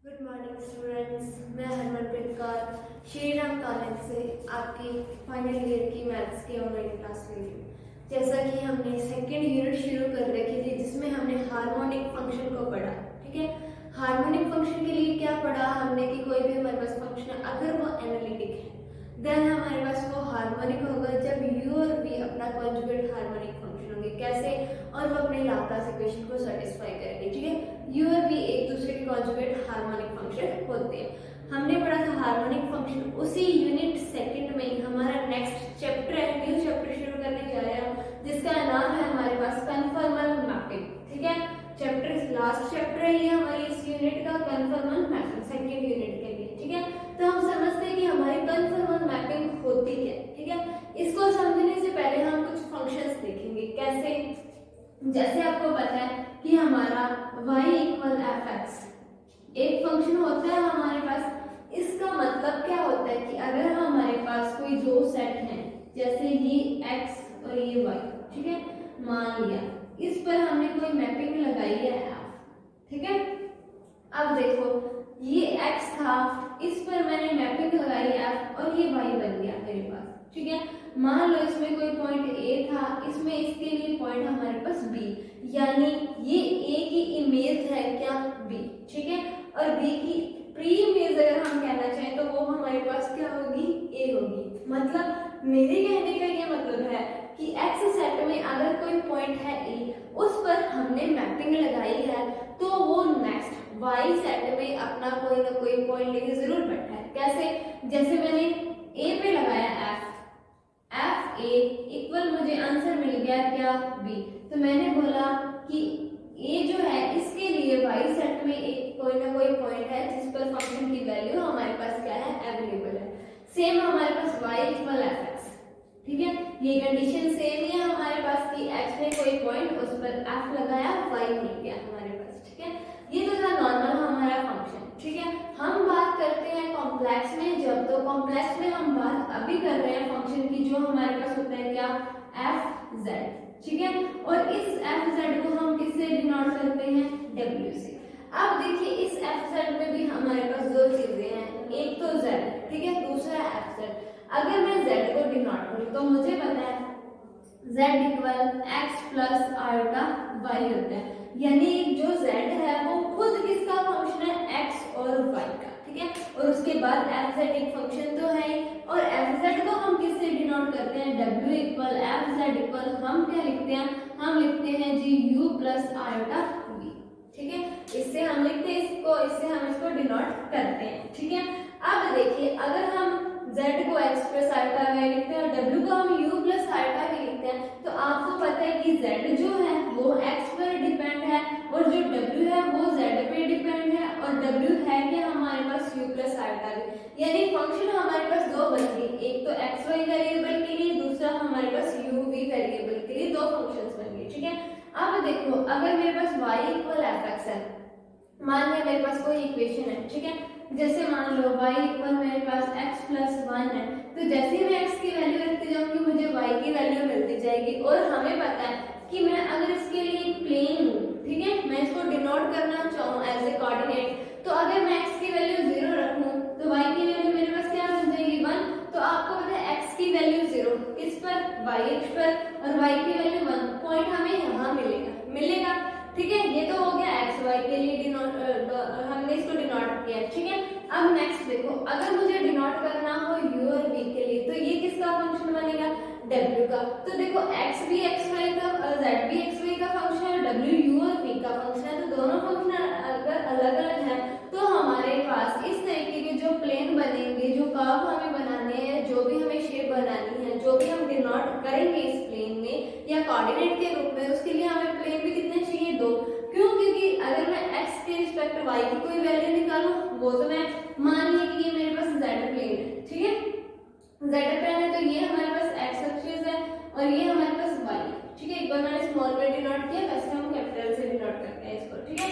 Good morning students, मैं Harmanpreet Kaur Shri Ram college से आपकी फाइनल ईयर की मैथ्स की ऑनलाइन क्लास ले रही हूँ। जैसा कि हमने सेकेंड यूनिट शुरू कर रखी थी जिसमें हमने हार्मोनिक फंक्शन को पढ़ा। ठीक है, हार्मोनिक फंक्शन के लिए क्या पढ़ा हमने कि कोई भी हमारे पास फंक्शन अगर वो एनालिटिक है देन हमारे पास वो हार्मोनिक होगा जब u और v अपना कॉन्जुगेट हार्मोनिक फंक्शन होंगे। कैसे? और वो अपने लाप्लास इक्वेशन को सेटिस्फाई करेंगे। ठीक है, u और v एक दूसरे के कॉन्जुगेट हार्मोनिक फंक्शन होते हैं। हमने पढ़ा था हार्मोनिक फंक्शन। उसी यूनिट सेकंड में ही हमारा नेक्स्ट चैप्टर है, न्यू चैप्टर शुरू करने जा रहे हैं जिसका नाम है हमारे पास कन्फॉर्मल मैपिंग। ठीक है, चैप्टर लास्ट चैप्टर है ये हमारी इस यूनिट का, कन्फॉर्मल मैपिंग सेकंड यूनिट के लिए। ठीक है, तो हम समझते हैं कि हमारी कन्फॉर्मल मैपिंग होती क्या है। ठीक है, इसको समझने से पहले हम कुछ फंक्शंस देखेंगे। कैसे? जैसे आपको पता है कि हमारा y इक्वल एफ एक्स एक फंक्शन होता है हमारे पास। इसका मतलब क्या होता है कि अगर हमारे पास कोई दो सेट हैं, जैसे ये x और ये y, ठीक है, मान लिया इस पर हमने कोई मैपिंग लगाई है f। ठीक है, अब देखो ये x था, इस पर मैंने मैपिंग लगाई f और ये y बन गया मेरे पास। ठीक है, मान लो इसमें कोई पॉइंट a था, इसमें इसके लिए पॉइंट हमारे पास b, यानी ये a की इमेज है क्या? b। ठीक है, और b की प्री इमेज अगर हम कहना चाहें तो वो हमारे पास क्या होगी? a होगी। मतलब मेरे कहने का ये मतलब है कि x सेट में अगर कोई पॉइंट है a, उस पर हमने मैपिंग लगाई है तो वो नेक्स्ट y सेट में अपना कोई ना कोई पॉइंट लेके जरूर बैठा है। कैसे? जैसे मैंने a पे लगाया f a इक्वल मुझे आंसर मिल गया क्या? b। तो मैंने बोला कि a जो है इसके लिए y सेट में एक कोई ना कोई पॉइंट है जिस पर फंक्शन की वैल्यू हमारे पास क्या है? अवेलेबल है। सेम हमारे पास y इक्वल एफ एक्स। ठीक है, ये कंडीशन सेम ही है हमारे पास कि x में कोई पॉइंट, उस पर f लगाया, y मिल गया हमारे पास। ठीक है, ये तो था नॉर्मल हमारा फंक्शन। ठीक है, हम बात करते हैं कॉम्प्लेक्स में। जब तो कॉम्प्लेक्स में हम बात अभी कर रहे हैं फंक्शन की जो हमारे पास होता है क्या? F Z. ठीक है, और इस एफ जेड को हम किससे डिनोट करते हैं? डब्ल्यू से। अब देखिए इस एफ जेड में भी हमारे पास दो चीजें हैं, एक तो जेड, ठीक है, दूसरा एफ जेड। अगर मैं z को डिनोट करूं तो मुझे पता है z equal x plus iota y होता है, यानी जो z है वो खुद किसका फंक्शन है? x और y का। ठीक है, और उसके बाद एफ जेड एक फंक्शन तो है, और एफ जेड को हम किससे डिनोट करते हैं? w equal F Z equal हम क्या लिखते हैं? हम लिखते हैं जी u प्लस आयोटा v। ठीक है, इससे हम लिखते हैं इसको, इससे हम इसको डिनोट करते हैं। ठीक है, अब देखिए अगर हम z को x प्लस आयोटा v लिखते हैं और w को हम u प्लस आयोटा v लिखते हैं, तो आपको पता है कि z जो है वो x पर डिपेंड है और जो w है वो z पे डिपेंड है, और w है कि हमारे पास u प्लस आयोटा v, यानी फंक्शन हमारे पास दो बन गए, एक तो x y वेरिएबल के लिए, दूसरा हमारे पास u v वेरिएबल के लिए, दो फंक्शंस बन गए। ठीक है, अब देखो अगर मेरे पास y इक्वल एफ एक्स है, मान लिया मेरे पास कोई इक्वेशन है। ठीक है, जैसे मान लो y इक्वल मेरे पास x प्लस 1 है, तो जैसे ही मैं x की वैल्यू रखती जाऊंगी मुझे y की वैल्यू मिलती जाएगी। और हमें पता है कि मैं अगर इसके लिए एक प्लेन हूँ, ठीक है, मैं इसको डिनोट करना चाहूँ एज ए कोऑर्डिनेट, तो अगर मैं x की वैल्यू 0 रखूँ तो y की वैल्यू मेरे पास क्या बन जाएगी? 1। तो आपको पता है x की वैल्यू 0 किस पर? y अक्ष पर, और y की वैल्यू 1, पॉइंट हमें यहाँ मिलेगा। ठीक है, ये तो हो गया x y के लिए डिनोट, हमने इसको डिनोट किया। ठीक है, अब नेक्स्ट देखो अगर मुझे डिनोट करना हो u और v के लिए, तो ये किसका फंक्शन बनेगा? w का। तो देखो x भी xy का, z भी xy का फंक्शन है, w u और v का फंक्शन है, तो दोनों फंक्शन अगर अलग अलग हैं तो हमारे पास इस तरीके के जो प्लेन बनेंगे, जो कर्व हमें बनाने हैं, जो भी हमें शेप बनानी है, जो भी हम डिनोट करेंगे इस प्लेन में या कोऑर्डिनेट के रूप में, उसके लिए हमें प्लेन भी कितने चाहिए? दो। क्यों? क्योंकि अगर मैं x के रिस्पेक्ट y की कोई वैल्यू निकालूं, वो तो मैं मान लिया कि ये मेरे पास z प्लेन है। ठीक है, z प्लेन है तो ये हमारे पास x एक्सिस है और ये हमारे पास y है। ठीक है, एक बार मैंने स्मॉल में डिनोट किया, वैसे हम कैपिटल से डिनोट करते हैं इसको। ठीक है,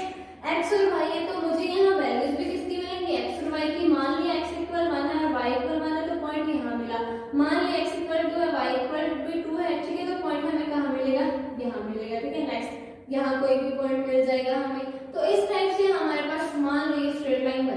x और y है तो मुझे यहाँ वैल्यूज भी किसकी मिलेंगी? x और y की। मान लिया x इक्वल 1 है और y इक्वल 1 है तो पॉइंट यहाँ मिला। मान लिया x इक्वल 2 है, y इक्वल भी 2 है, ठीक है, तो पॉइंट हमें कहाँ मिलेगा? यहाँ मिलेगा। ठीक है, नेक्स्ट यहाँ कोई भी पॉइंट मिल जाएगा हमें। तो इस टाइप से हमारे पास मान लो स्ट्रेट लाइन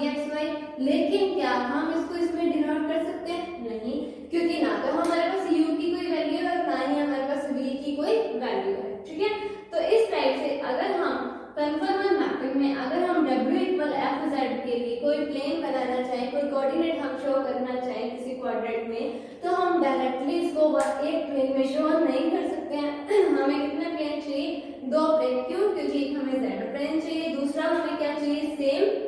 vxy, लेकिन क्या हम इसको इसमें डिनोट कर सकते हैं? नहीं, क्योंकि ना तो हमारे पास u की कोई वैल्यू है और ना ही हमारे पास v की कोई वैल्यू है। ठीक है, तो इस टाइप से अगर हम कन्फर्मल मैपिंग में अगर हम w इक्वल एफ जेड के लिए कोई प्लेन बनाना चाहें, कोई कोऑर्डिनेट हम शो करना चाहें किसी क्वाड्रेंट में, तो हम डायरेक्टली इसको एक प्लेन में शो नहीं कर सकते हैं। हमें कितने प्लेन चाहिए? दो प्लेन। क्यों? क्योंकि एक हमें z प्लेन चाहिए, दूसरा हमें क्या चाहिए? Same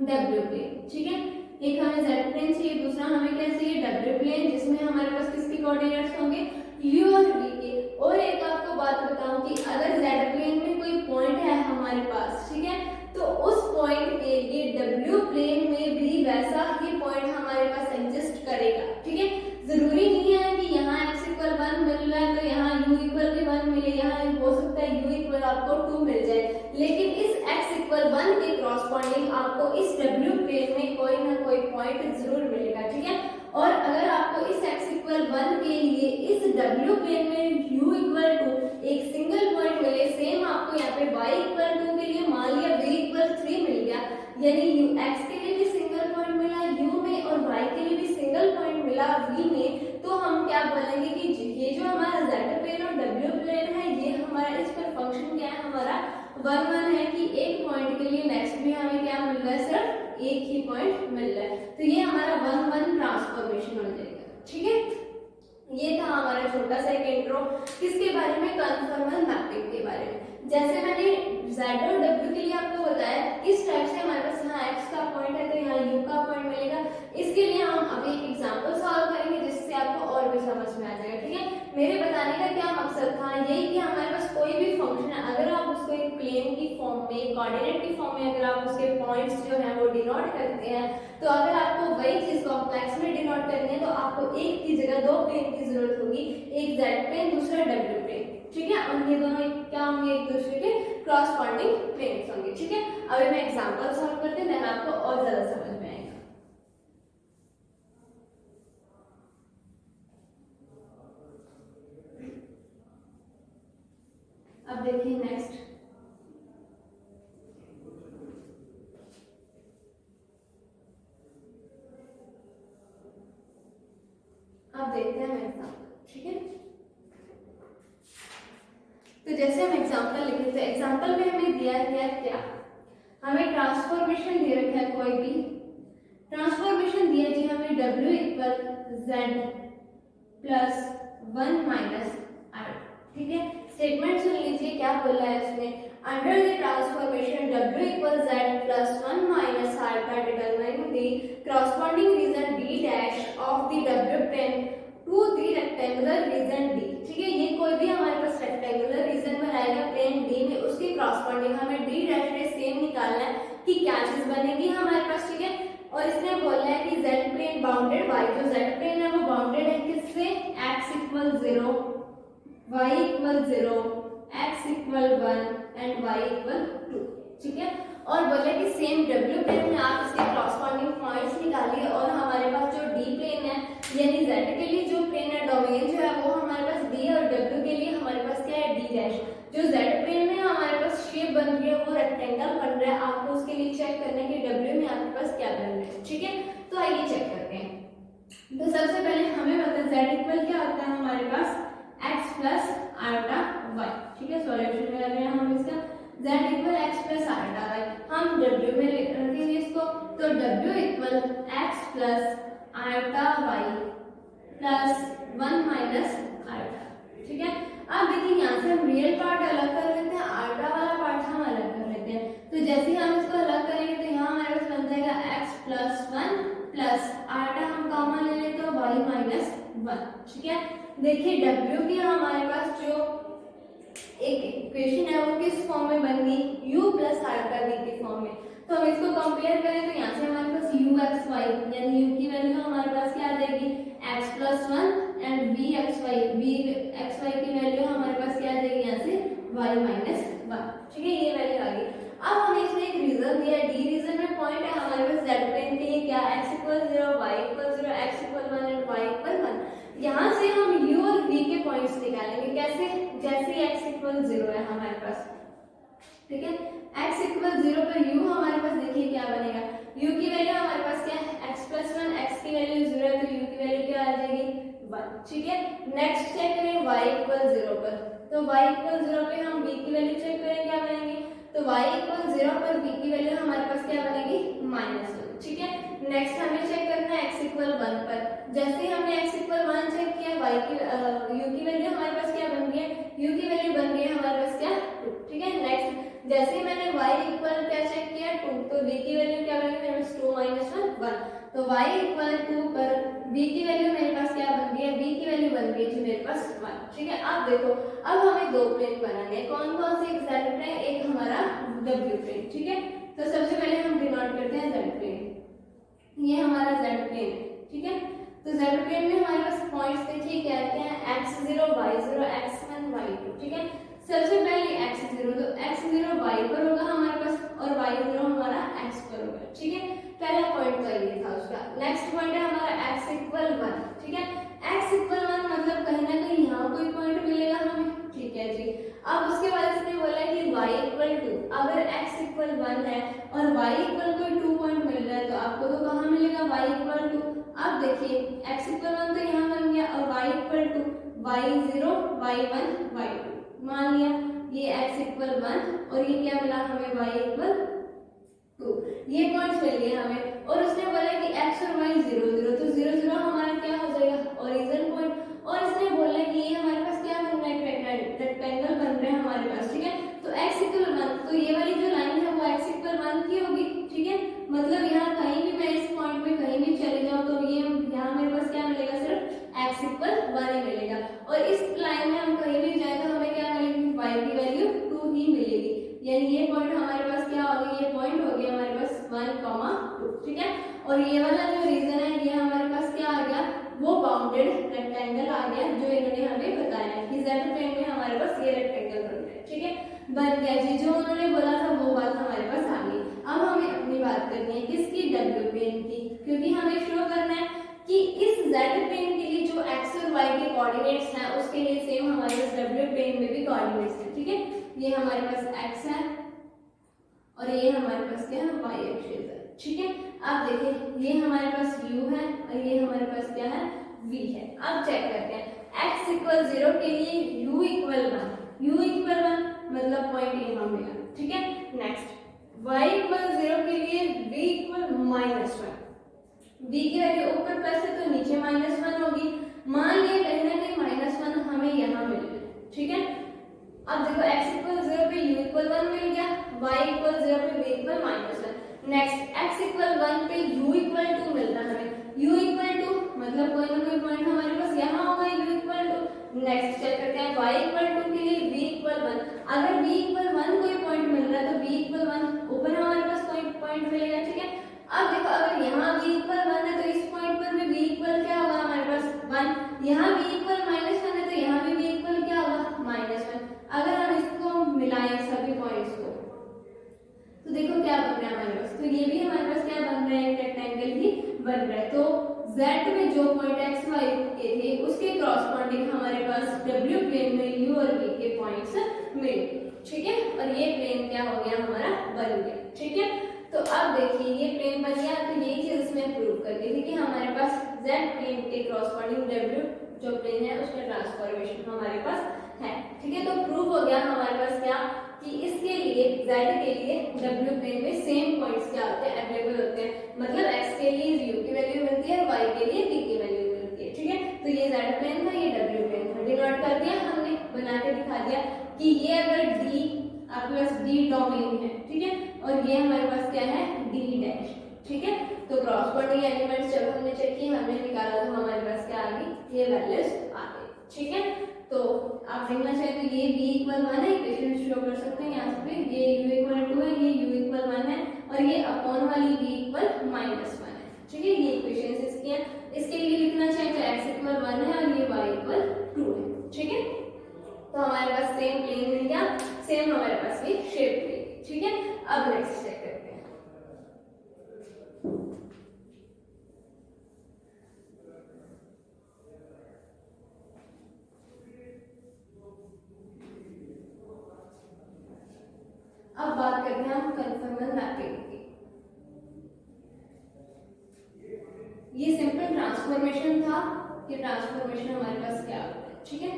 w plane. ठीक है, एक हमें z प्लेन चाहिए, दूसरा हमें क्या चाहिए? w प्लेन, जिसमें हमारे पास किसके कोऑर्डिनेट्स होंगे? u और v के। और एक आपको बात बताऊं कि अगर z प्लेन में कोई पॉइंट है हमारे पास, ठीक है, तो उस पॉइंट के लिए w प्लेन में भी वैसा ही पॉइंट हमारे पास एग्जिस्ट करेगा। ठीक है, जरूरी नहीं है कि यहाँ x इक्वल 1 मिल रहा है तो यहाँ u इक्वल भी 1 मिले, यहाँ हो सकता है u इक्वल आपको 2 मिल जाए, लेकिन इस x इक्वल 1 के क्रॉसपोंडिंग आपको इस w प्लेन में कोई ना कोई पॉइंट जरूर मिलेगा। ठीक है, और अगर आपको इस x इक्वल 1 के लिए इस w प्लेन में u इक्वल 2 एक सिंगल पॉइंट मिले, सेम आपको यहाँ पे y इक्वल 2 के लिए मान लिया v इक्वल 3 मिल गया, यानी x के लिए भी सिंगल पॉइंट मिला u में और y के लिए भी सिंगल पॉइंट मिला v में, तो हम क्या बोलेंगे कि ये जो हमारा z प्लेन और w प्लेन है, ये हमारा इस पर फंक्शन क्या है? हमारा 1 1 है कि एक पॉइंट के लिए नेक्स्ट भी हमें क्या मिल रहा है? सिर्फ एक ही पॉइंट मिल रहा है, तो ये हमारा 1 1 ट्रांसफॉर्मेशन हो जाएगा। ठीक है, ये था हमारा छोटा सा एक इंट्रो किसके बारे में? कन्फर्मल मैपिंग के बारे में। जैसे मैंने z और w के लिए आपको बताया किस टाइप से हमारे पास यहाँ x का पॉइंट है तो यहाँ u का पॉइंट मिलेगा, इसके लिए हम अभी एक एग्जांपल सॉल्व करेंगे जिससे आपको और भी समझ में आ जाएगा। ठीक है, मेरे बताने का क्या मकसद था? यही कि हमारे पास कोई भी फंक्शन है, अगर आप उसको एक प्लेन की फॉर्म में, कोऑर्डिनेट की फॉर्म में अगर आप उसके पॉइंट्स जो है वो डिनोट करते हैं, तो अगर आपको वही चीज कॉम्प्लेक्स में डिनोट करनी है तो आपको एक की जगह दो प्लेन की जरूरत होगी, एक z प्लेन दूसरा w प्लेन। ठीक है, और ये दोनों क्या होंगे? एक दूसरे के क्रॉसपोंडिंग प्लेन्स होंगे। ठीक है, अभी मैं एग्जांपल सॉल्व करते हैं, देन आपको और ज्यादा समझ में आएगा। अब देखिए नेक्स्ट, अब देखते हैं एग्जांपल। ठीक है, तो जैसे हम एग्जांपल लिखे थे, एग्जांपल में हमें दिया गया क्या? हमें ट्रांसफॉर्मेशन दे रखा है, कोई भी ट्रांसफॉर्मेशन दिया जी हमें w equal z plus 1 minus r। ठीक है, स्टेटमेंट सुन लीजिए क्या बोला है इसमें? Under the transformation w equal z plus 1 minus r का determine the corresponding region d dash of the w plane to the rectangular region d। ठीक है, ये कोई भी हमारे पास रेक्टेंगुलर रीजन बनाएगा प्लेन d में, उसके क्रॉसपोंडिंग हमें d डैश से सेम निकालना है कि क्या चीज बनेगी हमारे पास। ठीक है, और इसने बोला है कि z प्लेन बाउंडेड y, जो z प्लेन है वो बाउंडेड है किससे? x equal 0, y equal 0, x equal 1 and y equal 2। ठीक है, और बोले कि सेम w प्लेन में आप इसके क्रॉसपोंडिंग पॉइंट्स निकालिए, और हमारे पास जो d प्लेन है यानी z के लिए जो प्लेन है डोमेन जो है वो हमारे पास d, और w के लिए हमारे पास क्या है? d dash. जो z प्लेन में हमारे पास शेप बन रही है वो रेक्टेंगल बन रहा है, आपको उसके लिए चेक करना है कि w में आपके पास क्या बन रहा है। ठीक है, तो आइए चेक करते हैं। तो सबसे पहले हमें पता है z इक्वल क्या होता है हमारे पास? x plus iota y। ठीक है, सॉल्यूशन में लगे हम इसका z equal x plus iota y, हम w में रखेंगे इसको, तो w equal x plus iota y plus 1 minus iota. ठीक है, अब देखिए यहाँ से हम रियल पार्ट अलग कर लेते हैं, आर्टा वाला पार्ट हम अलग कर लेते हैं। तो जैसे हम इसको अलग करेंगे तो यहाँ हमारे पास बन जाएगा x प्लस 1 प्लस आर्टा हम कॉमन ले लेते हैं y माइनस 1। ठीक है, देखिए w की हमारे पास जो एक इक्वेशन है वो किस फॉर्म में बन गई? u प्लस आर्टा v के फॉर्म में। तो हम इसको कंपेयर करें तो यहाँ से हमारे पास u(xy) यानी u की वैल्यू हमारे पास क्या आ जाएगी? x प्लस 1 एंड v(xy) की वैल्यू हमारे पास क्या आ जाएगी? यहाँ से y माइनस 1। ठीक है, ये वैल्यू आ गई। अब हमें इसमें एक रीजन दिया है, d रीजन में पॉइंट है हमारे पास z प्लेन के लिए क्या? x equal 0, y equal 0, x equal 1 and y equal 1। यहाँ से हम u और v के पॉइंट्स निकालेंगे, कैसे? जैसे x इक्वल 0 है हमारे पास। ठीक है, x इक्वल 0 पर u हमारे पास देखिए क्या बनेगा? u की ठीक है। नेक्स्ट चेक करें y इक्वल 0 पर, तो y इक्वल 0 पे हम b की वैल्यू चेक करें क्या बनेगी, तो y इक्वल 0 पर b की वैल्यू हमारे पास क्या बनेगी -1, ठीक है। नेक्स्ट हमें चेक करना है x इक्वल 1 पर, जैसे ही हमने x इक्वल 1 चेक किया y की u की वैल्यू हमारे पास क्या बन गई है, u की वैल्यू बन गई है हमारे पास क्या 2, ठीक है। नेक्स्ट जैसे ही मैंने y इक्वल क्या चेक किया 2, तो v की वैल्यू क्या बन गई मेरे पास 2 - 1 1, तो y इक्वल 2 पर b की वैल्यू मेरे पास क्या बन गई है, b की वैल्यू बन गई थी मेरे पास 1, ठीक है। अब देखो अब हमें दो प्लेन बनाने हैं, कौन कौन से, एक z प्लेन एक हमारा w प्लेन, ठीक है। तो सबसे पहले हम डिनोट करते हैं z प्लेन, ये हमारा z प्लेन है, ठीक है। तो z प्लेन में हमारे पास पॉइंट्स देखिए क्या क्या है, x0 y0 x1 y2, ठीक है। सबसे पहले x0, तो x0 y पर होगा हमारे पास और y0 हमारा x पर होगा, ठीक है। पहला पॉइंट तो ये था उसका। नेक्स्ट पॉइंट है हमारा x इक्वल 1, ठीक है। x इक्वल 1 मतलब कहीं ना कहीं यहाँ कोई पॉइंट मिलेगा हमें, ठीक है जी। अब उसके बाद इसने बोला कि y इक्वल 2, अगर x इक्वल 1 है और y इक्वल कोई 2 पॉइंट मिल रहा है तो आपको तो कहाँ मिलेगा y इक्वल 2। अब देखिए x इक्वल 1 तो यहाँ बन गया और y equal 2, y0 y1 y2 मान लिया, ये x इक्वल 1 और ये क्या मिला हमें y इक्वल 2, ये पॉइंट्स मिल गए हमें। और उसने बोला कि x और y 0 0, तो 0 0 हमारा क्या हो जाएगा ओरिजिन पॉइंट, और इसने बोला कि ये हमारे पास क्या बन रहा है, रेक्टेंगल बन रहा है हमारे पास, ठीक है। तो x इक्वल 1, तो ये वाली जो लाइन है वो x इक्वल 1 की होगी, ठीक है। मतलब यहाँ कहीं भी मैं इस पॉइंट पे कहीं भी चले जाऊँ तो ये यहाँ मेरे पास क्या मिलेगा, सिर्फ x इक्वल 1 ही मिलेगा, और इस लाइन में हम कहीं भी जाए तो हमें क्या मिलेगी, y की वैल्यू 2 ही मिलेगी, यानी ये पॉइंट हमारे पास क्या हो गया, ये पॉइंट हो गया हमारे पास 1, 2, ठीक है। और ये वाला जो रीजन है ये हमारे पास क्या आ गया, वो बाउंडेड रेक्टेंगल आ गया जो इन्होंने हमें बताया कि z प्लेन में हमारे पास ये रेक्टेंगल बन रहा है, ठीक है। बन गया जी, जो उन्होंने बोला था वो बात हमारे पास आ गई। अब हमें अपनी बात करनी है किसकी, w प्लेन की, क्योंकि हमें शो करना है कि इस z प्लेन के लिए जो x और y के कोऑर्डिनेट्स हैं उसके लिए सेम हमारे पास w प्लेन में भी कोऑर्डिनेट्स हैं, ठीक है। ये हमारे पास x है और ये हमारे पास क्या है, y एक्सिस है, ठीक है। अब देखिए ये हमारे पास u है और ये हमारे पास क्या है, v है। अब चेक करते हैं x इक्वल 0 के लिए u इक्वल 1, u इक्वल 1 मतलब पॉइंट यहाँ मिला, ठीक है। नेक्स्ट y इक्वल 0 के लिए v इक्वल -1, v की वैल्यू ऊपर प्लस है तो नीचे -1 होगी, मान लिया कहीं ना कहीं -1 हमें यहाँ मिल गया, ठीक है। अब देखो x इक्वल 0 पे u इक्वल 1 मिल गया, y इक्वल 0 पे v equal -1। Next x equal 1 पे u इक्वल 2 मिल रहा है हमें, u इक्वल 2 मतलब कोई ना कोई पॉइंट हमारे पास यहाँ होगा u इक्वल 2। नेक्स्ट चेक करते हैं y इक्वल 2 के लिए v इक्वल 1, अगर v इक्वल 1 कोई पॉइंट मिल रहा है तो v इक्वल 1 ऊपर हमारे पास कोई पॉइंट मिलेगा, ठीक है। अब देखो अगर यहाँ v इक्वल 1 है तो इस पॉइंट पर भी v इक्वल क्या होगा हमारे पास 1, यहाँ v इक्वल -1 है तो यहाँ भी v इक्वल क्या होगा -1। अगर हम इसको मिलाएं सभी पॉइंट्स को तो देखो क्या बन रहा है हमारे पास, तो ये भी हमारे पास क्या बन रहा है, एक रेक्टेंगल ही बन रहा है। तो z में जो पॉइंट x y के थे उसके क्रॉसपोंडिंग हमारे पास w प्लेन में u और v के पॉइंट्स मिले, ठीक है। और ये प्लेन क्या हो गया हमारा बन गया, ठीक है। तो अब देखिए ये प्लेन बन गया, तो यही चीज इसमें प्रूव कर दी थी कि हमारे पास z प्लेन के क्रॉसपोंडिंग w जो प्लेन है उसका ट्रांसफॉर्मेशन हमारे पास है, ठीक है। तो प्रूव हो गया हमारे पास क्या कि इसके लिए z के लिए w प्लेन में सेम पॉइंट्स क्या होते हैं, अवेलेबल होते हैं, मतलब x के लिए u की वैल्यू मिलती है, y के लिए v की वैल्यू मिलती है, ठीक है। तो ये z प्लेन था, ये w प्लेन था, डिनोट कर दिया हमने, बना के दिखा दिया कि ये अगर d आपके पास d डोमेन है, ठीक है, और ये हमारे पास क्या है d डैश, ठीक है। तो क्रॉसपोंडिंग एलिमेंट्स जब हमने चेक किए हमने निकाला तो हमारे पास क्या आ गई, ये वैल्यूज आ गई, ठीक है। तो आप देखना चाहे तो ये v इक्वल 1 है, इक्वेशन शो कर सकते हैं यहाँ पे, ये u इक्वल 2 है, ये u इक्वल 1 है और ये अपॉन वाली v इक्वल -1 है, ठीक है। ये इक्वेशंस इसकी हैं, इसके लिए लिखना चाहे तो x इक्वल 1 है और ये y इक्वल 2 है, ठीक है। तो हमारे पास सेम प्लेन मिल गया, सेम हमारे पास ये शेप मिलेगी, ठीक है। अब नेक्स्ट चेक करते हैं, अब बात करते हैं हम कन्फर्मल मैपिंग की। ये सिंपल ट्रांसफॉर्मेशन था कि ट्रांसफॉर्मेशन हमारे पास क्या होता है। ठीक है,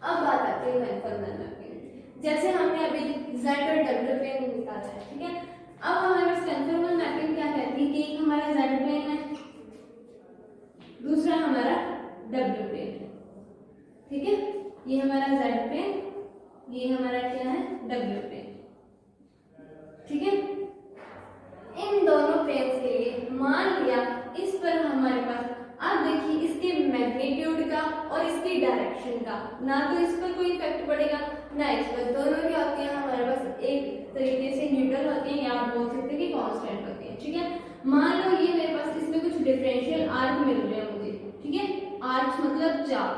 अब बात आती है कन्फर्मल मैपिंग। जैसे हमने अभी z और w प्लेन निकाला है, ठीक है, अब हमारे पास कन्फर्मल मैपिंग क्या कहती है कि एक हमारा z प्लेन है, दूसरा हमारा w प्लेन है। ठीक है, ये हमारा z प्लेन, ये हमारा क्या है w प्लेन। ठीक है, इन दोनों प्लेन्स के लिए मान लिया इस पर हमारे पास, आप देखिए इसके मैग्नीट्यूड का और इसकी डायरेक्शन का ना तो इस पर कोई इफेक्ट पड़ेगा ना इस पर, दोनों क्या होती हैं हमारे पास एक तरीके से न्यूट्रल होती हैं, या आप बोल सकते हैं कि कांस्टेंट होती हैं। ठीक है, मान लो ये मेरे पास इसमें कुछ डिफरेंशियल आर्क मिल रहे हैं मुझे। ठीक है, आर्क मतलब चाप।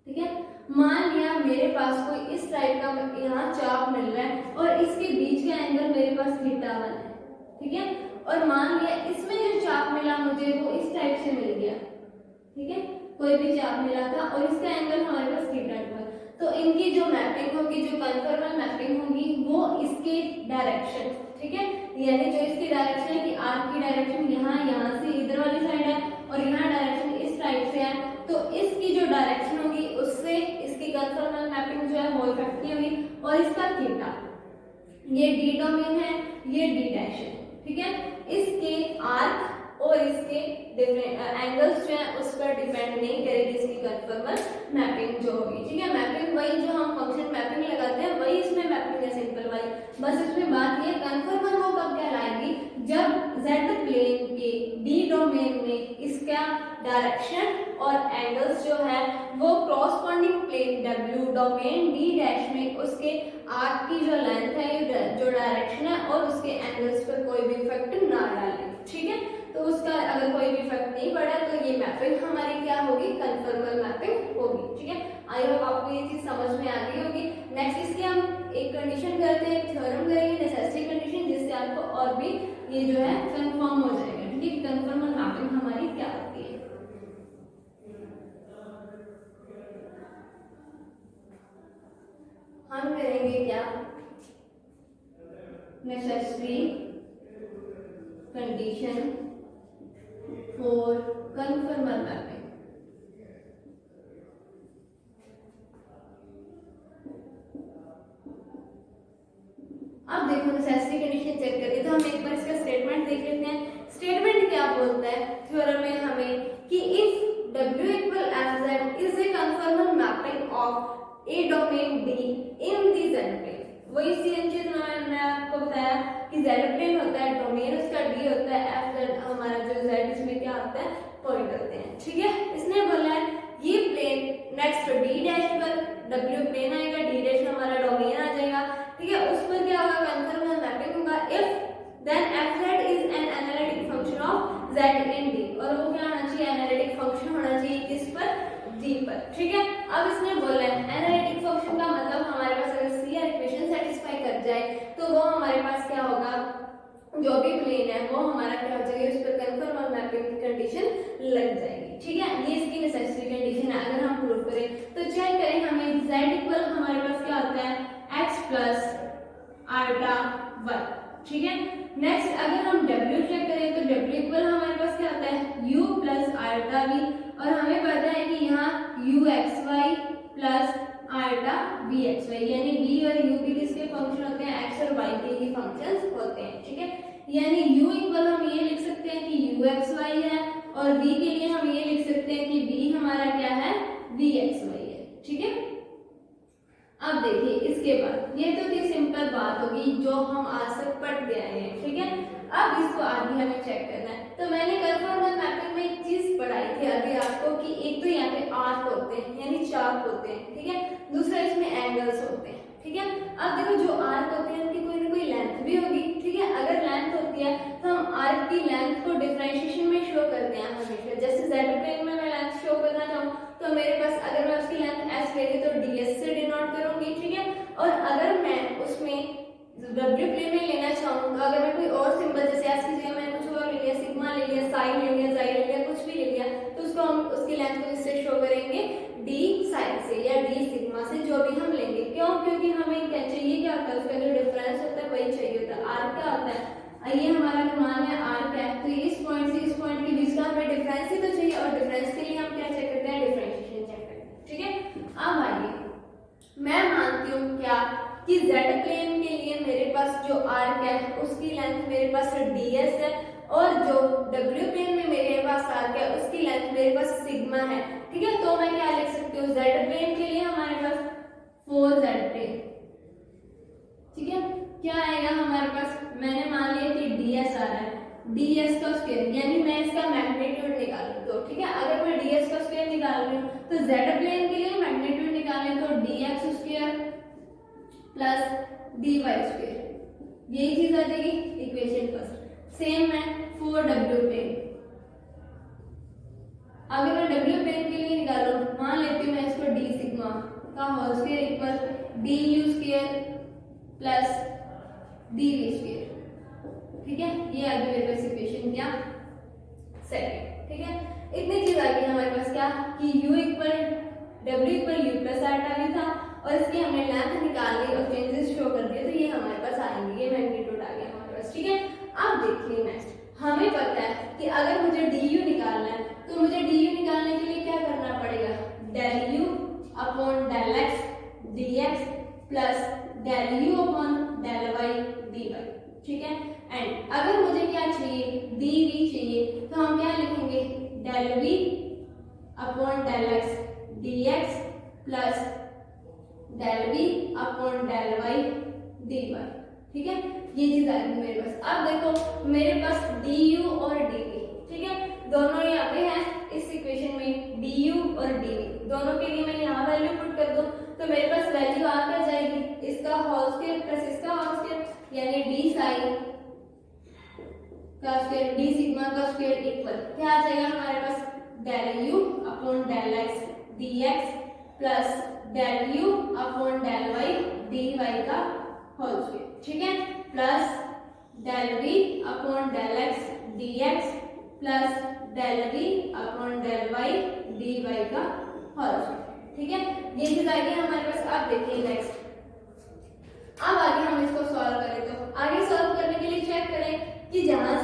ठीक है, मान लिया मेरे पास कोई इस टाइप का यहाँ चाप मिल रहा है और इसके बीच का एंगल मेरे पास थीटा 1 है। ठीक है, और मान लिया इसमें जो चाप मिला मुझे वो इस टाइप से मिल गया। ठीक है, कोई भी चाप मिला था और इसका एंगल हमारे पास थीटा 2 है, तो इनकी जो मैपिंग होगी, जो कन्फर्मल मैपिंग होगी वो इसके डायरेक्शन। ठीक है, यानी जो इसकी डायरेक्शन है कि आर्क की डायरेक्शन यहाँ से इधर वाली साइड है और यहाँ डायरेक्शन इस टाइप से है, तो इसकी जो डायरेक्शन होगी उससे इसकी कन्फर्मल मैपिंग जो है वो इफेक्ट की होगी। और इसका थीटा, ये डी डोमेन है, ये डी डैश है। ठीक है, इसके आर्क और इसके डिफरेंट एंगल्स जो है उस पर डिपेंड नहीं करेगी इसकी कन्फर्मल मैपिंग जो होगी। ठीक है, मैपिंग वही जो हम फंक्शन मैपिंग लगाते हैं वही इसमें मैपिंग है, सिंपल वाली। बस इसमें बात ये कन्फर्मल वो कब कहलाएगी, जब z प्लेन के डी डोमेन में इसका डायरेक्शन और एंगल्स जो है वो corresponding plane w domain D dash में उसके आर्क की जो लेंथ है, जो डायरेक्शन है और उसके एंगल्स पर कोई भी इफेक्ट ना डाले। ठीक है, तो उसका अगर कोई भी इफेक्ट नहीं पड़ा तो ये मैपिंग हमारी क्या होगी, कन्फर्मल मैपिंग होगी। ठीक है, आई होप आपको ये चीज समझ में आ गई होगी। नेक्स्ट इसकी हम एक कंडीशन करते हैं, थ्योरम करेंगे, नेसेसिटी कंडीशन, जिससे आपको और भी ये जो है कंफर्म हो जाएगा। ठीक है, कन्फर्मल मैपिंग हमारी क्या होती है। हम करेंगे क्या, necessary condition for conformal mapping. अब देखो नेसेसरी कंडीशन चेक करके तो हम एक बार इसका स्टेटमेंट देख लेते हैं। स्टेटमेंट क्या बोलता है थ्योरम में हमें कि if W equal fz is a conformal mapping of a domain D in the z plane। वही सेम चीज मैंने आपको बताया कि z प्लेन होता है, डोमेन उसका D होता है, fz हमारा जो z इसमें क्या होता है, पॉइंट होते हैं। ठीक है, इसने बोला है ये प्लेन नेक्स्ट D डैश पर W प्लेन आएगा, D डैश हमारा डोमेन आ जाएगा। ठीक है, उस पर क्या होगा, कन्फर्मल मैपिंग होगा if then fz is an analytic function of z in D, और वो क्या होना चाहिए, एनालिटिक फंक्शन होना चाहिए किस पर, D पर। ठीक है, अब इसने बोला है एनालिटिक फंक्शन का मतलब हमारे पास अगर CR इक्वेशन सेटिस्फाई कर जाए तो वो हमारे पास क्या होगा, जो भी प्लेन है वो हमारा क्या हो जाएगा, उस पर कन्फर्मल मैपिंग की कंडीशन लग जाएगी। ठीक है, ये इसकी नेसेसरी कंडीशन है। अगर हम प्रूव करें तो चेक करें, हमें z इक्वल हमारे पास क्या होता है, x प्लस आल्टा 1। ठीक है, नेक्स्ट अगर हम w चेक करें तो w इक्वल हमारे पास क्या होता है, u प्लस आल्टा v, और हमें पता है कि यहाँ uxy प्लस आल्टा vxy, यानी v और u भी किसके फंक्शन होते हैं, x और y के ही फंक्शंस होते हैं। ठीक है, यानी u इक्वल हम ये लिख सकते हैं कि uxy है, और v के लिए हम ये लिख सकते हैं कि v हमारा क्या है, vxy है। ठीक है, अब देखिए इसके बाद ये तो थी सिंपल बात होगी जो हम आज तक पढ़ गए हैं। ठीक है, अब इसको आगे हमें चेक करना है। तो मैंने कन्फर्मल मैपिंग में एक चीज पढ़ाई थी अभी आपको कि एक तो यहाँ पे आर्क होते हैं यानी चाप होते हैं। ठीक है, दूसरा इसमें एंगल्स होते हैं। ठीक है, अब देखो जो आर्क होते हैं उनकी कोई ना कोई लेंथ भी होगी। ठीक है, अगर लेंथ होती है तो हम आर्क की लेंथ को डिफरेंशिएशन में शो करते हैं हमेशा। जैसे z प्लेन में मैं लेंथ शो करना चाहूँ तो मेरे पास अगर मैं उसकी लेंथ s लेती तो ds से डिनोट करूंगी। ठीक है, और अगर मैं उसमें w प्लेन में लेना चाहूँ तो अगर मैं कोई और सिंबल जैसे s की जगह मैंने कुछ और ले लिया, सिग्मा ले लिया, साइन ले लिया, जाई ले लिया, कुछ भी ले लिया, तो उसको हम उसकी लेंथ को इससे शो करेंगे d साइन से या d सिग्मा से, जो भी हम लेंगे। क्यों, क्योंकि हमें क्या चाहिए, क्या होता है उसका जो डिफरेंस होता है वही चाहिए होता है। आर्क क्या होता है, ये हमारा मान है आर्क है, तो इस पॉइंट से इस पॉइंट के बीच का हमें डिफरेंस ही तो चाहिए, और डिफरेंस के लिए हम क्या चेक करते हैं, डिफरेंशिएशन चेक करते हैं। ठीक है, अब आइए मैं मानती हूँ क्या कि जेड प्लेन के लिए मेरे पास जो आर्क है उसकी लेंथ मेरे पास ds है, और जो डब्ल्यू प्लेन में मेरे पास आर्क है उसकी लेंथ मेरे पास सिग्मा है। ठीक है, तो मैं क्या लिख सकती हूँ, जेड प्लेन के लिए हमारे पास 4z प्लेन। ठीक है, क्या आएगा हमारे पास, मैंने मान लिया कि ds आ रहा है, ds का स्क्वायर, यानी मैं इसका मैग्नीट्यूड निकाल लूँ तो ठीक है, अगर मैं ds का स्क्वायर निकाल रही हूँ तो z प्लेन के लिए मैग्नीट्यूड निकालें तो dx square plus dy square, यही चीज आ जाएगी इक्वेशन फर्स्ट। सेम है 4w प्लेन, अगर मैं w प्लेन के लिए निकालूं, मान लेती हूँ मैं इसको d सिग्मा का whole square equal du square plus dv square. ठीक है, ये आ गई मेरे पास इक्वेशन क्या, सेकंड। ठीक है, इतनी चीज आ गई हमारे पास क्या कि u equal w equal u plus r डाली था, और इसकी हमने लेंथ निकाल ली और चेंजेस शो कर दिए, तो ये हमारे पास आएंगे, ये मैग्नीट्यूड आ गया हमारे पास। ठीक है, अब देखिए नेक्स्ट, हमें पता है कि अगर मुझे du निकालना है तो मुझे du निकालने के लिए क्या करना पड़ेगा, del u upon del x dx plus del u upon del y dy। ठीक है, एंड अगर मुझे क्या चाहिए, dv चाहिए, तो हम क्या लिखेंगे, del v upon del x dx plus del v upon del y dy। ठीक है, ये चीज आ गई मेरे पास। अब देखो मेरे पास du और dv, ठीक है, दोनों यहाँ पे हैं इस इक्वेशन में, du और dv दोनों के लिए मैं यहाँ वैल्यू पुट कर दूं तो मेरे पास वैल्यू आ क्या जाएगी, इसका होल स्क्वायर प्लस इसका होल स्क्वायर, यानी d साइन का स्क्वायर d सिग्मा का स्क्वायर इक्वल क्या आ जाएगा हमारे पास, del u upon del x dx plus del u upon del y dy का होल स्क्वायर। ठीक है, plus del v upon del x dx plus del v upon del y dy का whole square. ठीक है, ये चीज आ गई हमारे पास। अब देखिए नेक्स्ट, अब आगे हम इसको सॉल्व करें तो आगे सॉल्व करने के लिए चेक करें कि जहां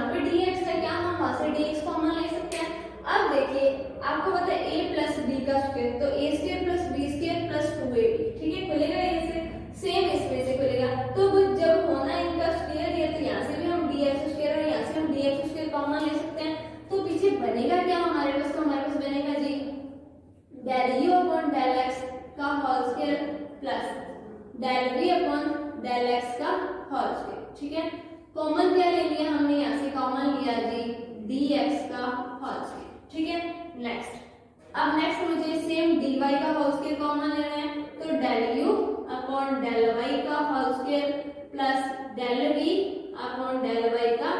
पे dx है क्या हम वहां से dx कॉमन ले सकते हैं। अब देखिए आपको पता है a प्लस b का स्क्वायर, तो a square plus b square plus 2ab। ठीक है, खुलेगा ये से, सेम इसमें से खुलेगा, तो जब होना इनका स्क्वायर है तो यहाँ से भी हम dx स्क्वायर और यहाँ से हम dx स्क्वायर कॉमन ले सकते हैं, तो पीछे बनेगा क्या हमारे पास, तो हमारे पास बनेगा G del u upon del x का whole square plus del v upon del x का होल स्क्वायर। ठीक है, कॉमन क्या ले लिया हमने, यहाँ से कॉमन लिया जी dx का होल स्क्वायर। ठीक है, नेक्स्ट, अब नेक्स्ट मुझे सेम dy का होल स्क्वायर कॉमन लेना है, तो del u upon del y का whole square plus del v upon del y का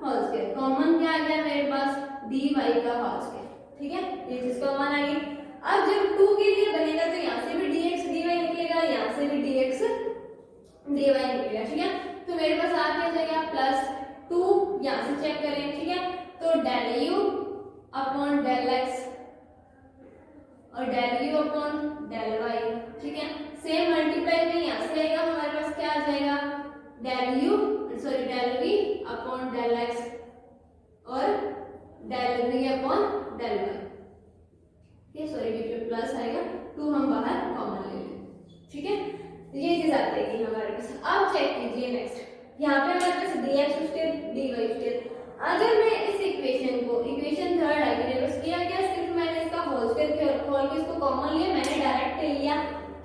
होल स्क्वायर, कॉमन क्या आ गया मेरे पास, dy का होल स्क्वायर। ठीक है, ये चीज कॉमन आ गई। अब जब 2 के लिए बनेगा तो यहाँ से भी dx dy निकलेगा, यहाँ से भी dx dy निकलेगा। ठीक है, तो मेरे पास आ क्या जाएगा, प्लस 2, यहाँ से चेक करें। ठीक है, तो del u upon del x और del u upon del y। ठीक है, सेम मल्टीप्लाई में यहाँ से आएगा हमारे पास क्या आ जाएगा, del v upon del x और del v upon del y। ये सॉरी बीच में प्लस आएगा, 2 हम बाहर कॉमन ले लेंगे। ठीक है, ये चीज आ जाएगी हमारे पास। अब चेक कीजिए नेक्स्ट, यहाँ पे हमारे पास dx स्क्वायर dy स्क्वायर, अगर मैं इस इक्वेशन को, इक्वेशन थर्ड आई मेरे पास किया क्या, सिर्फ मैंने इसका होल स्क्वायर खोल के इसको कॉमन लिया, मैंने डायरेक्ट लिया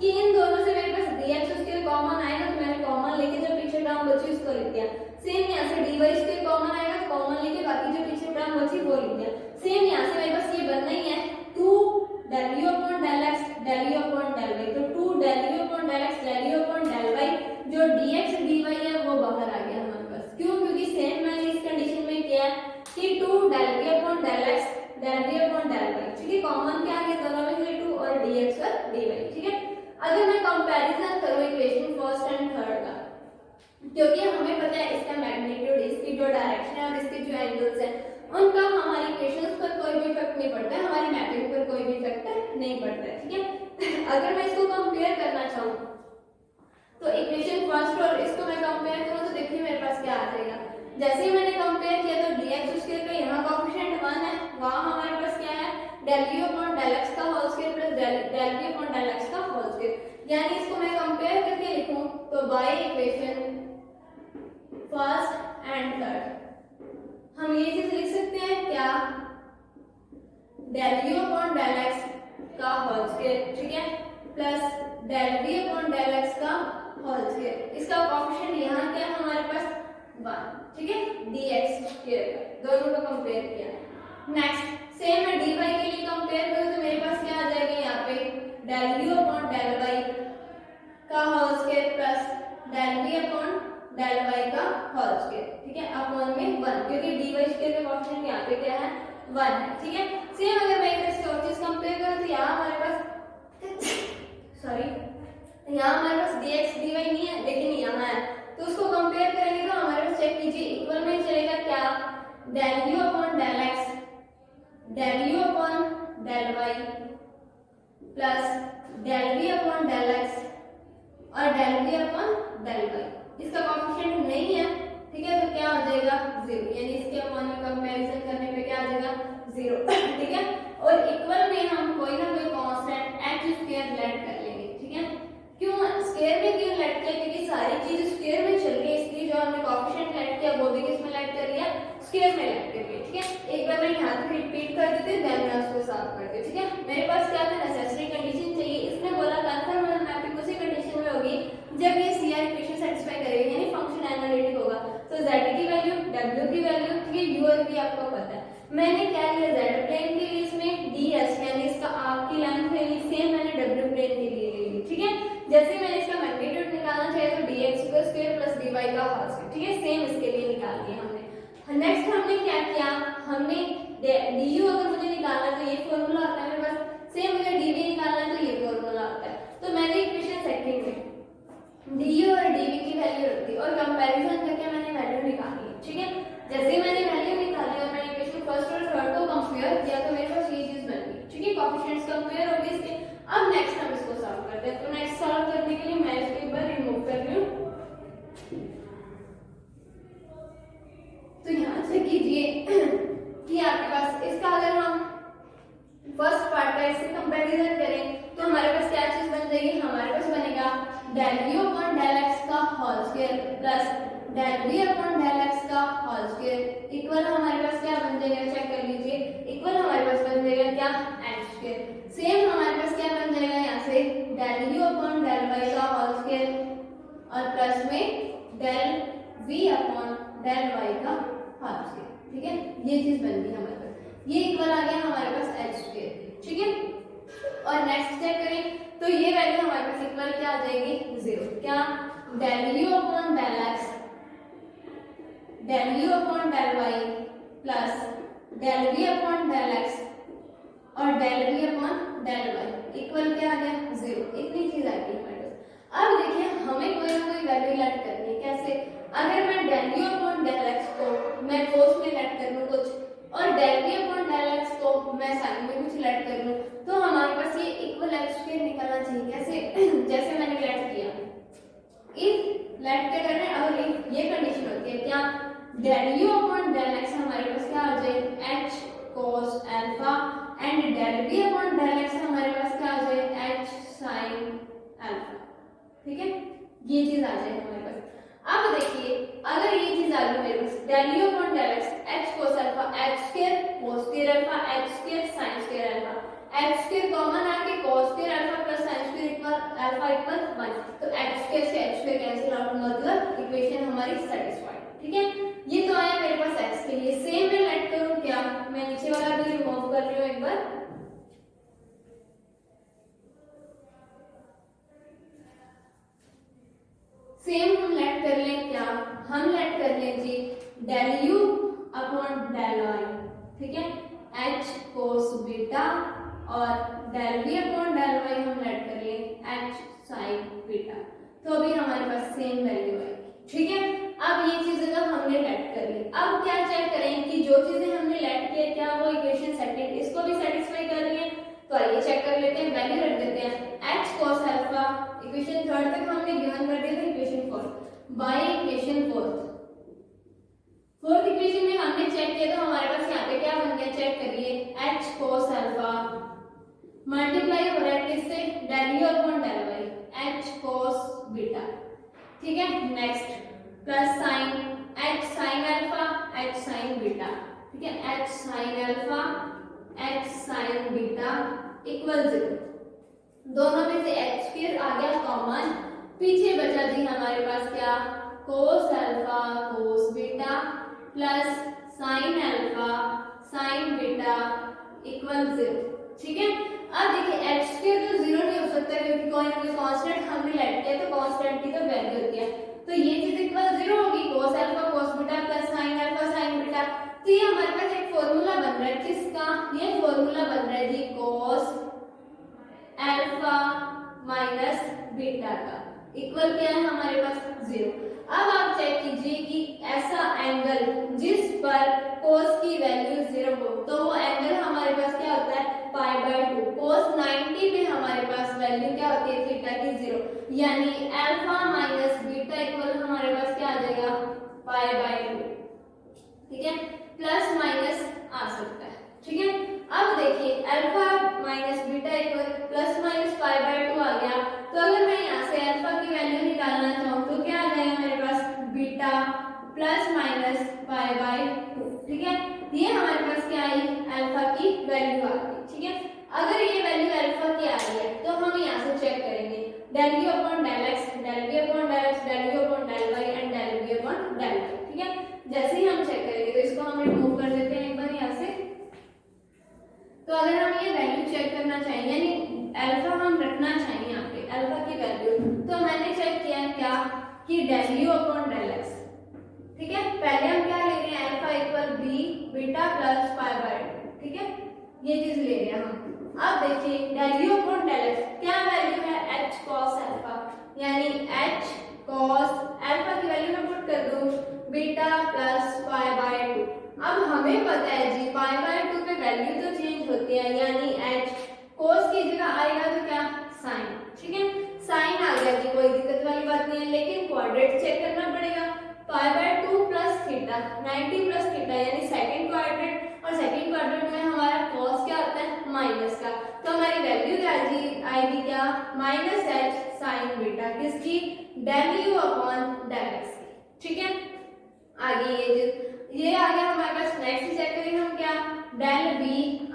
कि इन दोनों से मेरे पास dx स्क्वायर कॉमन आएगा, तो मैंने कॉमन लेके जो पीछे टर्म बची उसको लिख दिया। सेम यहाँ से dy स्क्वायर कॉमन आएगा, तो कॉमन लेके बाकी जो पीछे टर्म बची वो लिख दिया। सेम यहाँ से मेरे पास ये बनना ही है 2 del u upon del x del u upon del y, तो 2 del u upon del x del u upon del y, जो dx dy है वो बाहर आ गया हमारे पास। क्यों, क्योंकि सेम मैंने इस कंडीशन में किया कि 2 del v upon del x del v upon del y। ठीक है, कॉमन क्या आ गया दोनों में से 2 और dx और dy। ठीक है, अगर मैं कंपैरिजन करूं इक्वेशन फर्स्ट एंड थर्ड का, क्योंकि हमें पता है इसका मैग्नीट्यूड, इसकी जो डायरेक्शन है और इसके जो एंगल्स हैं उनका हमारी इक्वेशंस पर कोई भी इफेक्ट नहीं पड़ता है, हमारी मैपिंग पर कोई भी इफेक्ट नहीं पड़ता है। ठीक है, अगर मैं इसको कंपेयर करना चाहूँ तो इक्वेशन फर्स्ट और इसको मैं कंपेयर करूँ तो देखिए मेरे पास क्या आ जाएगा, जैसे ही मैंने कंपेयर किया तो dx वहाँ हमारे पास क्या है, del v upon del x का whole square plus del v upon del x का होल स्क्वायर। यानी इसको मैं कंपेयर करके लिखूं तो by equation first and third हम ये चीज लिख सकते हैं क्या, del v upon del x का होल स्क्वायर, ठीक है, plus del v upon del x का होल स्क्वायर। इसका कोएफिशिएंट यहाँ क्या है हमारे पास 1, ठीक है, dx स्क्वायर का, दोनों को कंपेयर किया। नेक्स्ट सेम मैं dy के लिए कंपेयर करूं तो मेरे पास क्या आ जाएगा यहाँ पे, del u upon del y का whole square plus del v upon del y का होल स्क्वायर, ठीक है, अपॉन में 1, क्योंकि dy स्क्वायर का कोएफिशिएंट यहाँ पे क्या है 1 है, ठीक है। सेम अगर मैं इससे और चीज कंपेयर करूं तो यहाँ हमारे पास यहाँ हमारे पास dx dy नहीं है लेकिन यहाँ है, तो उसको कंपेयर करेंगे तो हमारे पास चेक कीजिए इक्वल में चलेगा क्या, del u upon del x del u upon del y plus del v upon del x और del v upon del y। इसका कोएफिशिएंट नहीं है, ठीक है, तो क्या हो जाएगा 0, यानी इसके अपॉन में कंपैरिजन करने पे क्या आ जाएगा 0, ठीक है। और इक्वल में हम कोई ना कोई कांस्टेंट h स्क्वायर लेट कर लेंगे, ठीक है। क्यों स्क्वायर में क्यों लेट किया, क्योंकि सारी चीज स्क्वायर में चल रही है, इसलिए जो हमने कोएफिशिएंट लेट किया वो भी किसमें लेट कर लिया, स्क्वायर में लेट कर लिया, ठीक है। एक बार मैं यहाँ तक रिपीट कर देती हूं, देन मैं उसको सॉल्व करती हूं, ठीक है। मेरे पास क्या था, नेसेसरी कंडीशन चाहिए, इसने बोला कंफर्म मैपिंग उसी कंडीशन में होगी जब ये CR इक्वेशन सेटिस्फाई करेगी, यानी फंक्शन एनालिटिक होगा। तो z की वैल्यू, w की वैल्यू, ठीक है, u और v आपको पता है। मैंने क्या लिया, z प्लेन के लिए इसमें ds यानी इसका आर्क की लेंथ ले ली, सेम मैंने w प्लेन के लिए ले ली, ठीक है। जैसे मैंने इसका मैग्नीट्यूड निकालना चाहिए तो dx का स्क्वायर प्लस dy का होल स्क्वायर, ठीक है, सेम इसके लिए निकाल लिया हमने। नेक्स्ट हमने क्या किया, हमने du अगर मुझे निकालना है तो ये फॉर्मूला आता है मेरे पास, सेम मुझे dv निकालना है तो ये फॉर्मूला आता है। तो मैंने इक्वेशन सेकंड में du और dv की वैल्यू रख दी और कंपैरिजन करके मैंने वैल्यू निकाली, ठीक है। जैसे ही मैंने वैल्यू निकाली और मैंने इक्वेशन फर्स्ट और थर्ड को कंपेयर किया तो मेरे पास ये चीज बन गई, ठीक है, कोएफिशिएंट्स कंपेयर हो गए इसके। अब नेक्स्ट हम इसको सॉल्व करते हैं। तो नेक्स्ट सॉल्व करने के लिए मैं इसको एक बार रिमूव कर रही हूं, तो यहां से कीजिए कि आपके पास इसका अगर हम फर्स्ट पार्ट का इससे कंपैरिजन करें तो हमारे पास क्या चीज बन जाएगी, हमारे पास बनेगा del u upon del x का whole square plus del v upon del x का होल स्क्वायर इक्वल हमारे पास क्या बन जाएगा, चेक कर लीजिए, इक्वल हमारे पास बन जाएगा क्या, h स्क्वायर। सेम हमारे पास क्या बन जाएगा यहाँ से, del u upon del y का होल स्क्वायर और प्लस में del v upon del y का होल स्क्वायर, ठीक है, ये चीज बन गई हमारे पास, ये इक्वल आ गया हमारे पास h स्क्वायर, ठीक है। और नेक्स्ट चेक करें तो ये वैल्यू हमारे पास इक्वल क्या आ जाएगी 0, क्या, del u upon del x del u upon del y plus del v upon del x और del v upon del y equal क्या आ गया 0, इतनी चीज आ गई हमारे पास। अब देखिए हमें कोई ना कोई वैल्यू लेट करनी है, कैसे, अगर मैं del u upon del x को मैं कोस में लेट कर लूं कुछ और del v upon del x को मैं साइन में कुछ लेट कर लूं तो हमारे पास ये इक्वल h स्क्वायर निकलना चाहिए, कैसे, जैसे मैंने लेट किया, इफ लेट के करने और इफ ये कंडीशन होती है क्या, del u upon del x हमारे पास क्या आ जाए h cos alpha and del v upon del x हमारे पास क्या आ जाए h sin अल्फा, ठीक है, ये चीज आ जाए हमारे पास। अब देखिए अगर ये चीज आ गई मेरे पास del u upon del x h cos alpha h square cos square alpha h square sin square alpha, h square common आके cos square alpha plus sin square equal alpha equal 1, तो h स्क्वायर से h स्क्वायर cancel out, मतलब equation हमारी satisfied, ठीक है। ये तो आया मेरे पास x के लिए। सेम मैं लेट करूं क्या, मैं नीचे वाला भी रिमूव कर रही हूं एक बार, सेम हम लेट कर लें क्या, हम लेट कर लें जी del u upon del y, ठीक है, h cos बीटा और del v upon del y हम लेट कर लें h sin बीटा, तो अभी हमारे पास सेम वैल्यू है, ठीक है। अब ये चीजें तो हमने लेट कर ली, अब क्या चेक करें कि जो चीजें हमने लेट की है क्या वो इक्वेशन सेकंड इसको भी सेटिस्फाई कर रही है, तो आइए चेक कर लेते हैं, वैल्यू रख देते हैं h cos alpha, equation third तक हमने गिवन कर दिया था equation fourth, by equation fourth equation में हमने हमने चेक किया तो हमारे पास यहाँ पे क्या बन गया, चेक करिए, h cos अल्फा मल्टीप्लाई हो रहा है किससे, del u upon del y, h cos beta, ठीक है। Next plus sine h sin alpha h sin beta, ठीक है, h sin alpha h sin beta equal 0। दोनों में से h स्क्वायर आ गया कॉमन, पीछे बचा जी हमारे पास क्या, cos alpha cos beta plus sin alpha sin beta equal 0, ठीक है। अब देखिए h स्क्वायर तो 0 नहीं हो सकता क्योंकि कोई ना कोई कांस्टेंट हमने लेट किया, तो कांस्टेंट की तो वैल्यू होती है, तो ये चीज इक्वल 0 होगी, cos alpha cos beta plus sin alpha sin beta. तो ये हमारे पास एक फॉर्मूला बन रहा है किसका, ये फॉर्मूला बन रहा है जी cos अल्फा माइनस बीटा का, इक्वल क्या है हमारे पास 0। अब आप चेक कीजिए कि ऐसा एंगल जिस पर cos की वैल्यू 0 हो तो वो एंगल हमारे पास क्या होता है, π/2। cos 90 पे हमारे पास वैल्यू क्या होती है, थीटा की 0, यानी अल्फा माइनस बीटा इक्वल हमारे पास क्या आ जाएगा, π/2, ठीक है। प्लस माइनस आ सकता है, ठीक है। अब देखिए alpha minus beta equal plus minus π/2 आ गया, तो अगर मैं यहाँ से अल्फा की वैल्यू निकालना चाहूँ तो क्या आ जाएगा मेरे पास, बीटा प्लस माइनस π/2, ठीक है। ये हमारे पास क्या आई, अल्फा की वैल्यू आ गई, ठीक है। अगर ये वैल्यू अल्फा की आ रही है तो हम यहाँ से चेक करेंगे del u upon del x, del v upon del x, del u upon del y and del v upon del y, ठीक है। जैसे ही हम चेक करेंगे तो इसको हम रिमूव कर देते हैं एक बार यहाँ से। तो अगर हम ये वैल्यू चेक करना चाहिए, यानी अल्फा हम रखना चाहिए यहाँ पे अल्फा की वैल्यू, तो मैंने चेक किया क्या कि del u upon del x, ठीक है। पहले हम क्या ले रहे हैं, alpha equal b beta plus π/2, ठीक है, ये चीज ले रहे हैं हम। अब देखिए del u upon del x क्या वैल्यू है, h cos अल्फा, यानी h cos अल्फा की वैल्यू मैं पुट कर दूं बीटा प्लस π/2। अब हमें पता है जी π/2 पे वैल्यू तो चेंज होती है, यानी h cos की जगह आएगा तो क्या, sin, ठीक है। sin आ गया जी, कोई दिक्कत वाली बात नहीं है, लेकिन क्वाड्रेट चेक करना पड़ेगा, π/2 प्लस थीटा 90 प्लस थीटा यानी सेकंड क्वाड्रेट, और सेकंड क्वाड्रेंट में हमारा cos क्या होता है, माइनस का, तो हमारी वैल्यू आएगी क्या, माइनस h sin बीटा किसकी, del u upon del x की, ठीक है। आगे ये आ गया हमारे पास। नेक्स्ट चेक करेंगे हम क्या, del v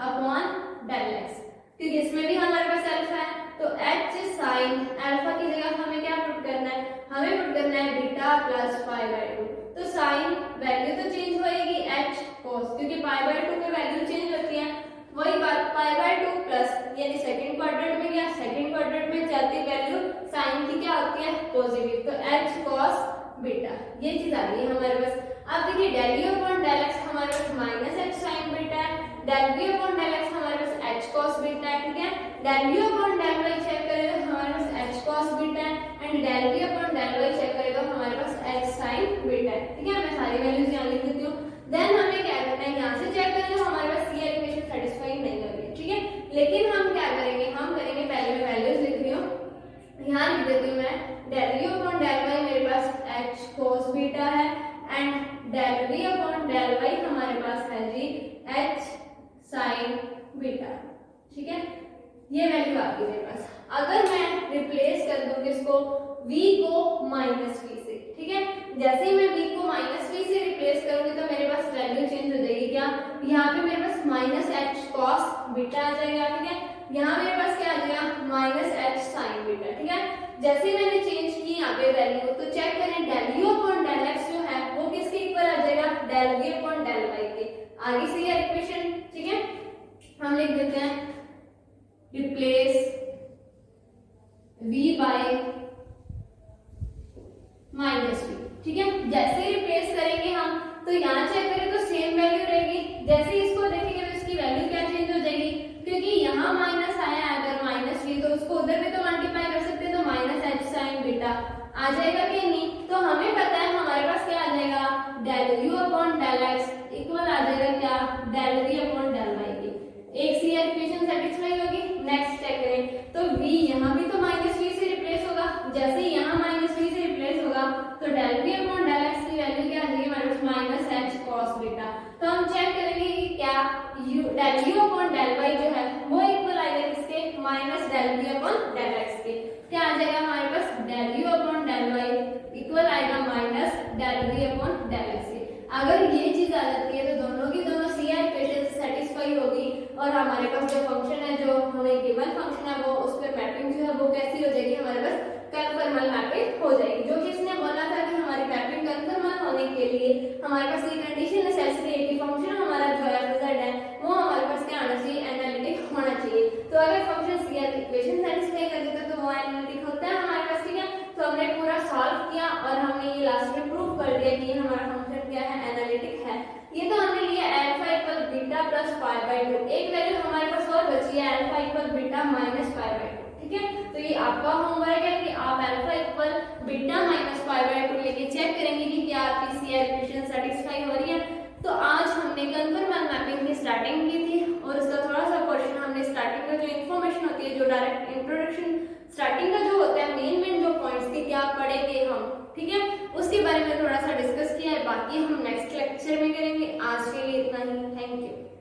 upon del x, क्योंकि इसमें भी हमारे पास अल्फा है, तो h sin अल्फा की जगह हमें क्या पुट करना है, हमें पुट करना है बीटा प्लस π/2, तो sin वैल्यू तो चेंज होएगी h cos, क्योंकि π/2 पे वैल्यू चेंज होती है, वही बात π/2 प्लस, यानी सेकंड क्वाड्रेंट में क्या, सेकंड क्वाड्रेंट में चलती वैल्यू sin की क्या होती है, पॉजिटिव, तो h cos बीटा, ये चीज आ गई हमारे पास। अब देखिए del u upon del x हमारे पास माइनस h sin बीटा है, del v upon del x हमारे पास h cos बीटा है, ठीक है। Del u upon del y check करें तो हमारे पास h cos बीटा है, and del v upon del y check करें तो हमारे पास h sin बीटा है, ठीक है। मैं सारी वैल्यूज यहाँ लिख देती हूँ। देन हमें क्या करना है, यहाँ से चेक करें तो हमारे पास ये इक्वेशन सेटिस्फाई नहीं हो रही है, ठीक है। लेकिन हम क्या करेंगे, हम करेंगे, पहले मैं वैल्यूज लिख रही हूँ, यहाँ लिख देती हूँ मैं, del u upon del y मेरे पास h cos बीटा है, and del v upon del y हमारे पास है जी h sin बीटा, ठीक है। ये वैल्यू आ गई मेरे पास। अगर मैं रिप्लेस कर दूं किसको, v को माइनस v से, ठीक है। जैसे ही मैं v को माइनस v से रिप्लेस करूंगी तो मेरे पास वैल्यू चेंज हो जाएगी, क्या, यहाँ पे मेरे पास माइनस h cos बीटा आ जाएगा, ठीक है। यहाँ मेरे पास क्या आ जाएगा, माइनस h sin बीटा, ठीक है। जैसे ही मैंने चेंज की यहाँ पे वैल्यू, तो चेक करें del u upon del x जो है वो किसके इक्वल आ जाएगा, del v upon del y के। आगे से ये इक्वेशन, ठीक है, हम लिख देते हैं replace v bye minus v, ठीक है। जैसे ही रिप्लेस करेंगे हम, तो यहाँ चेक करें तो सेम वैल्यू रहेगी, जैसे ही इसको देखेंगे तो इसकी वैल्यू क्या चेंज हो जाएगी, क्योंकि यहाँ माइनस आया है, अगर माइनस v तो उसको उधर भी तो मल्टीप्लाई कर सकते हैं, तो माइनस h sin बीटा आ जाएगा कि नहीं। तो हमें पता है हमारे पास क्या आ जाएगा, del u upon del x equal आ जाएगा क्या, del v upon del y की। एक सी इक्वेशन सेटिस्फाई होगी। नेक्स्ट चेक करें तो v यहाँ भी तो माइनस v से रिप्लेस होगा, जैसे ही यहाँ माइनस v से रिप्लेस होगा तो del v upon del x की वैल्यू क्या आ जाएगी हमारे पास, माइनस h cos cos बीटा। तो हम चेक करेंगे कि क्या del u upon del y जो है वो इक्वल आएगा किसके, minus del v upon del x के। क्या आ जाएगा हमारे पास, del u upon del y equal आएगा minus del v upon del x के। अगर ये चीज आ जाती है तो दोनों की दोनों CR इक्वेशन सेटिस्फाई होगी और हमारे पास जो फंक्शन है, जो हमें गिवन फंक्शन है, वो उस पे मैपिंग जो है वो कैसी हो जाएगी, हमारे पास कन्फर्मल मैपिंग हो जाएगी। जो कि इसने बोला था कि हमारी मैपिंग कन्फर्मल होने के लिए हमारे पास ये कंडीशन नेसेसरी है कि फंक्शन हमारा जो है z है वो हमारे पास क्या आना चाहिए, एनालिटिक होना चाहिए। तो अगर फंक्शन CR इक्वेशन सेटिस्फाई कर देता तो वो एनालिटिक होता है हमारे पास, ठीक है। तो हमने पूरा सॉल्व किया और हमने ये लास्ट में प्रूव कर दिया कि हमारा फंक्शन क्या है, एनालिटिक है। ये तो हमने लिया alpha equal beta plus pi by 2। एक वैल्यू हमारे पास और बची है alpha equal beta minus pi by 2, ठीक है। तो ये आपका होमवर्क है कि आप alpha equal beta minus pi by 2 लेके चेक करेंगे कि क्या आपकी CR इक्वेशन सेटिस्फाई हो रही है। तो आज हमने कन्फर्मल मैपिंग की स्टार्टिंग की थी और उसका थोड़ा सा क्वेश्चन हमने स्टार्टिंग में जो इन्फॉर्मेशन होती है, जो डायरेक्ट इंट्रोडक्शन स्टार्टिंग का जो होता है, मेन जो पॉइंट्स थी क्या पढ़ेंगे हम, ठीक है, उसके बारे में थोड़ा सा डिस्कस किया है। बाकी हम नेक्स्ट लेक्चर में करेंगे। आज के लिए इतना ही, थैंक यू।